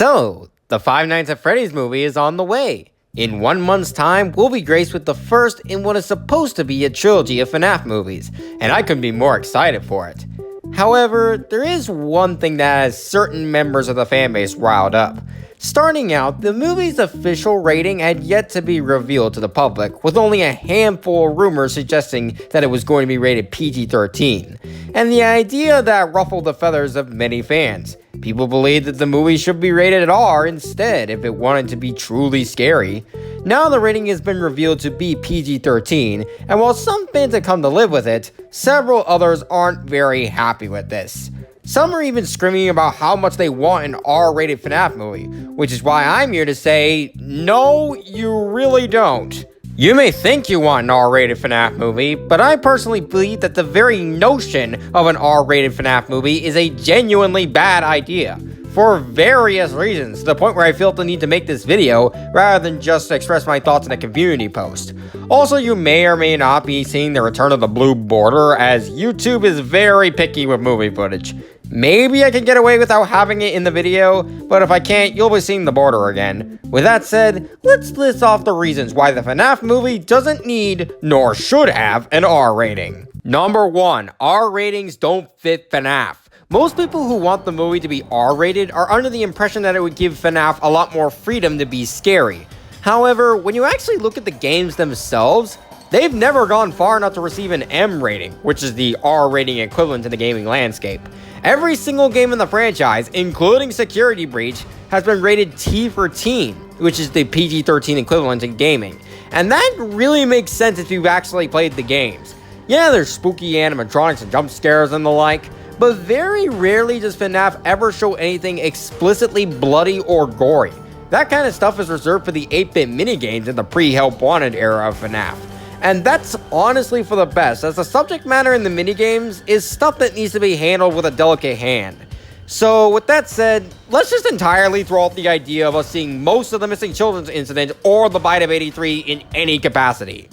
So, the Five Nights at Freddy's movie is on the way. In 1 month's time, we'll be graced with the first in what is supposed to be a trilogy of FNAF movies, and I couldn't be more excited for it. However, there is one thing that has certain members of the fanbase riled up. Starting out, the movie's official rating had yet to be revealed to the public, with only a handful of rumors suggesting that it was going to be rated PG-13, and the idea that ruffled the feathers of many fans. People believed that the movie should be rated R instead if it wanted to be truly scary. Now the rating has been revealed to be PG-13, and while some fans have come to live with it, several others aren't very happy with this. Some are even screaming about how much they want an R-rated FNAF movie, which is why I'm here to say, no, you really don't. You may think you want an R-rated FNAF movie, but I personally believe that the very notion of an R-rated FNAF movie is a genuinely bad idea, for various reasons, to the point where I felt the need to make this video, rather than just express my thoughts in a community post. Also, you may or may not be seeing the return of the blue border, as YouTube is very picky with movie footage. Maybe I can get away without having it in the video, but if I can't, you'll be seeing the border again. With that said, let's list off the reasons why the FNAF movie doesn't need, nor should have, an R rating. Number 1. R ratings don't fit FNAF. Most people who want the movie to be R-rated are under the impression that it would give FNAF a lot more freedom to be scary. However, when you actually look at the games themselves, they've never gone far enough to receive an M rating, which is the R rating equivalent in the gaming landscape. Every single game in the franchise, including Security Breach, has been rated T for teen, which is the PG-13 equivalent in gaming. And that really makes sense if you've actually played the games. Yeah, there's spooky animatronics and jump scares and the like, but very rarely does FNAF ever show anything explicitly bloody or gory. That kind of stuff is reserved for the 8-bit minigames in the pre-Help Wanted era of FNAF. And that's honestly for the best, as the subject matter in the minigames is stuff that needs to be handled with a delicate hand. So with that said, let's just entirely throw out the idea of us seeing most of the missing children's incident or the Bite of 83 in any capacity.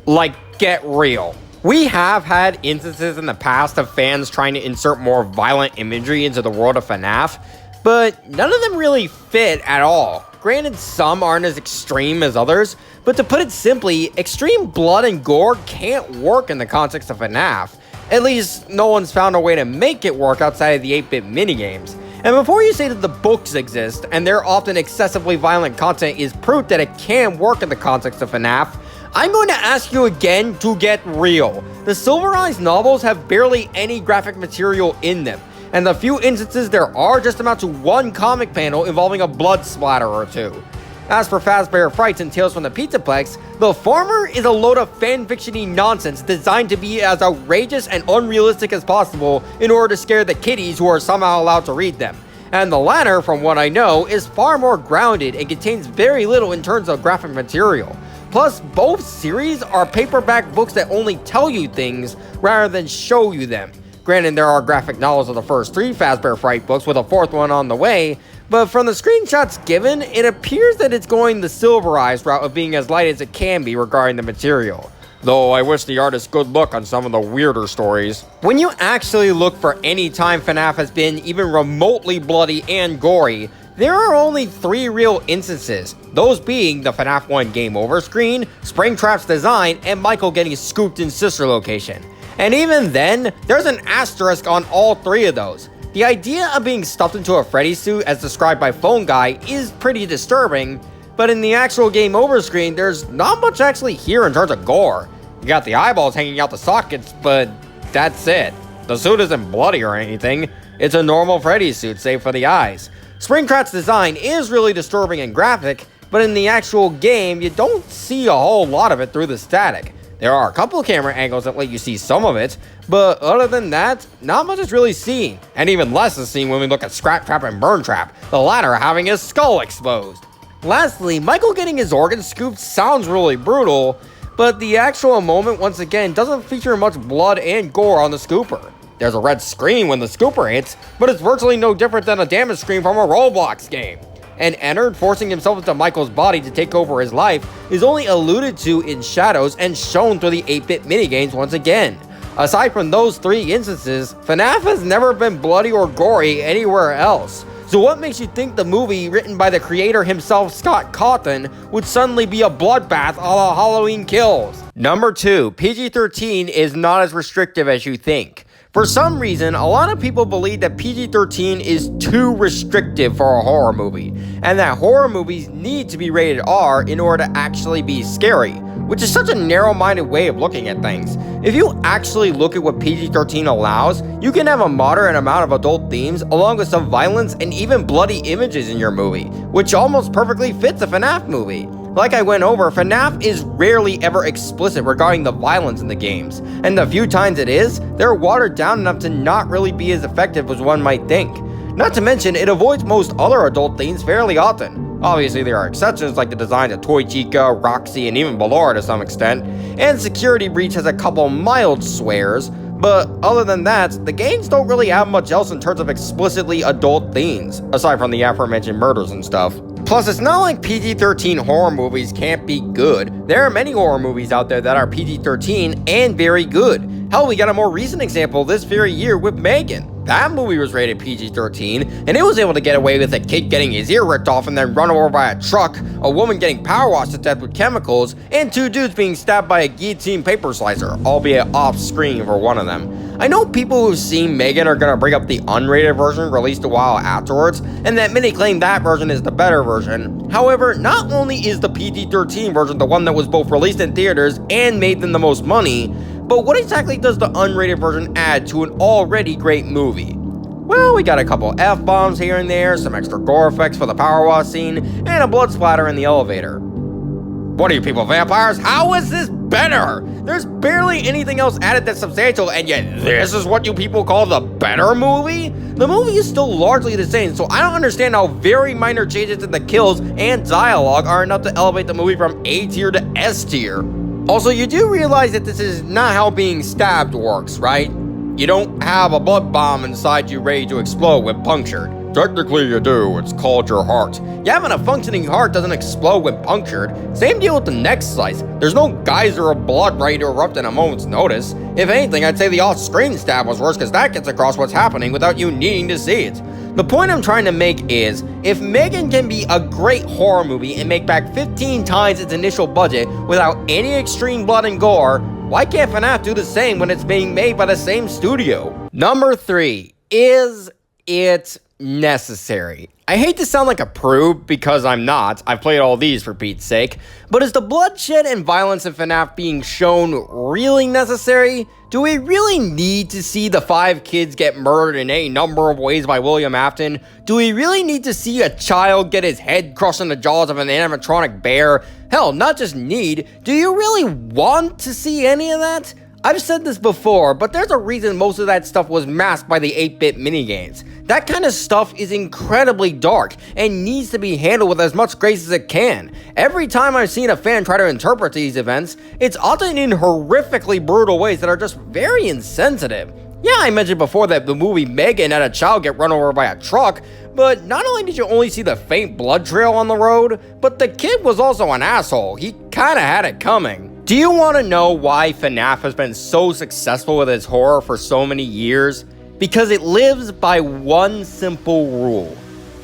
Like, get real. We have had instances in the past of fans trying to insert more violent imagery into the world of FNAF, but none of them really fit at all. Granted, some aren't as extreme as others, but to put it simply, extreme blood and gore can't work in the context of FNAF. At least, no one's found a way to make it work outside of the 8-bit minigames. And before you say that the books exist, and their often excessively violent content is proof that it can work in the context of FNAF, I'm going to ask you again to get real. The Silver Eyes novels have barely any graphic material in them, and the few instances there are just amount to one comic panel involving a blood splatter or two. As for Fazbear Frights and Tales from the Pizzaplex, the former is a load of fanfiction-y nonsense designed to be as outrageous and unrealistic as possible in order to scare the kiddies who are somehow allowed to read them. And the latter, from what I know, is far more grounded and contains very little in terms of graphic material. Plus, both series are paperback books that only tell you things rather than show you them. Granted, there are graphic novels of the first 3 Fazbear Fright books with a 4th one on the way, but from the screenshots given, it appears that it's going the Silver Eyes route of being as light as it can be regarding the material. Though I wish the artist good luck on some of the weirder stories. When you actually look for any time FNAF has been even remotely bloody and gory, there are only 3 real instances, those being the FNAF 1 Game Over screen, Springtrap's design, and Michael getting scooped in sister location. And even then, there's an asterisk on all 3 of those. The idea of being stuffed into a Freddy suit as described by Phone Guy is pretty disturbing, but in the actual Game Over screen, there's not much actually here in terms of gore. You got the eyeballs hanging out the sockets, but that's it. The suit isn't bloody or anything, it's a normal Freddy suit save for the eyes. Springtrap's design is really disturbing and graphic, but in the actual game, you don't see a whole lot of it through the static. There are a couple of camera angles that let you see some of it, but other than that, not much is really seen, and even less is seen when we look at Scrap Trap and Burn Trap, the latter having his skull exposed. Lastly, Michael getting his organs scooped sounds really brutal, but the actual moment once again doesn't feature much blood and gore on the scooper. There's a red screen when the scooper hits, but it's virtually no different than a damage screen from a Roblox game. And Ennard forcing himself into Michael's body to take over his life is only alluded to in shadows and shown through the 8-bit minigames once again. Aside from those 3 instances, FNAF has never been bloody or gory anywhere else, So what makes you think the movie, written by the creator himself, Scott Cawthon, would suddenly be a bloodbath a la Halloween Kills? Number 2, PG-13 is not as restrictive as you think. For some reason, a lot of people believe that PG-13 is too restrictive for a horror movie, and that horror movies need to be rated R in order to actually be scary, which is such a narrow-minded way of looking at things. If you actually look at what PG-13 allows, you can have a moderate amount of adult themes along with some violence and even bloody images in your movie, which almost perfectly fits a FNAF movie. Like I went over, FNAF is rarely ever explicit regarding the violence in the games, and the few times it is, they're watered down enough to not really be as effective as one might think. Not to mention, it avoids most other adult themes fairly often. Obviously, there are exceptions like the designs of Toy Chica, Roxy, and even Ballora to some extent, and Security Breach has a couple mild swears, but other than that, the games don't really have much else in terms of explicitly adult themes, aside from the aforementioned murders and stuff. Plus, it's not like PG-13 horror movies can't be good. There are many horror movies out there that are PG-13 and very good. Hell, we got a more recent example this very year with Megan. That movie was rated PG-13, and it was able to get away with a kid getting his ear ripped off and then run over by a truck, a woman getting power washed to death with chemicals, and 2 dudes being stabbed by a guillotine paper slicer, albeit off-screen for one of them. I know people who've seen Megan are gonna bring up the unrated version released a while afterwards, and that many claim that version is the better version. However, not only is the PG-13 version the one that was both released in theaters and made them the most money, but what exactly does the unrated version add to an already great movie? Well, we got a couple F-bombs here and there, some extra gore effects for the power wash scene, and a blood splatter in the elevator. What are you people, vampires? How is this better? There's barely anything else added that's substantial, and yet this is what you people call the better movie? The movie is still largely the same, so I don't understand how very minor changes in the kills and dialogue are enough to elevate the movie from A tier to S tier. Also, you do realize that this is not how being stabbed works, right? You don't have a blood bomb inside you ready to explode when punctured. Technically you do, it's called your heart. Yeah, having a functioning heart doesn't explode when punctured. Same deal with the neck slice. There's no geyser of blood ready to erupt in a moment's notice. If anything, I'd say the off-screen stab was worse because that gets across what's happening without you needing to see it. The point I'm trying to make is, if Megan can be a great horror movie and make back 15 times its initial budget without any extreme blood and gore, why can't FNAF do the same when it's being made by the same studio? Number 3, is it necessary? I hate to sound like a prude because I'm not. I've played all these for Pete's sake. But is the bloodshed and violence in FNAF being shown really necessary? Do we really need to see the 5 kids get murdered in any number of ways by William Afton? Do we really need to see a child get his head crushed in the jaws of an animatronic bear? Hell, not just need, do you really want to see any of that? I've said this before, but there's a reason most of that stuff was masked by the 8-bit minigames. That kind of stuff is incredibly dark and needs to be handled with as much grace as it can. Every time I've seen a fan try to interpret these events, it's often in horrifically brutal ways that are just very insensitive. Yeah, I mentioned before that the movie Megan had a child get run over by a truck, but not only did you only see the faint blood trail on the road, but the kid was also an asshole. He kinda had it coming. Do you want to know why FNAF has been so successful with its horror for so many years? Because it lives by one simple rule.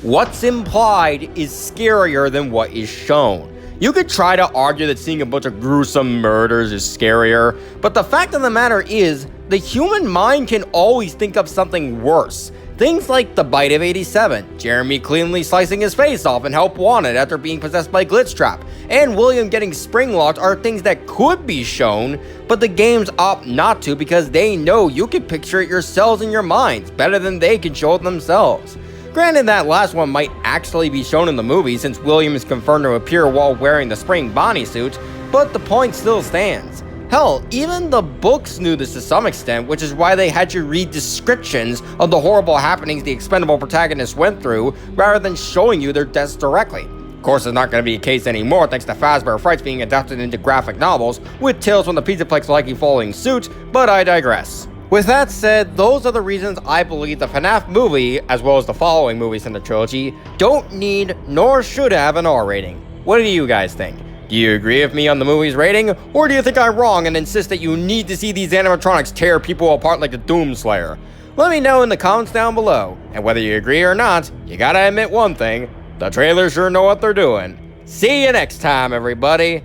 What's implied is scarier than what is shown. You could try to argue that seeing a bunch of gruesome murders is scarier, but the fact of the matter is, the human mind can always think of something worse. Things like the bite of 87, Jeremy cleanly slicing his face off in Help Wanted after being possessed by Glitch Trap, and William getting spring locked are things that could be shown, but the games opt not to because they know you can picture it yourselves in your minds better than they can show it themselves. Granted, that last one might actually be shown in the movie since William is confirmed to appear while wearing the spring Bonnie suit, but the point still stands. Hell, even the books knew this to some extent, which is why they had you read descriptions of the horrible happenings the expendable protagonists went through, rather than showing you their deaths directly. Of course, it's not going to be a case anymore thanks to Fazbear Frights being adapted into graphic novels, with Tales from the Pizzaplex likely following suit, but I digress. With that said, those are the reasons I believe the FNAF movie, as well as the following movies in the trilogy, don't need nor should have an R rating. What do you guys think? Do you agree with me on the movie's rating, or do you think I'm wrong and insist that you need to see these animatronics tear people apart like the Doomslayer? Let me know in the comments down below, and whether you agree or not, you gotta admit one thing, the trailers sure know what they're doing. See you next time, everybody!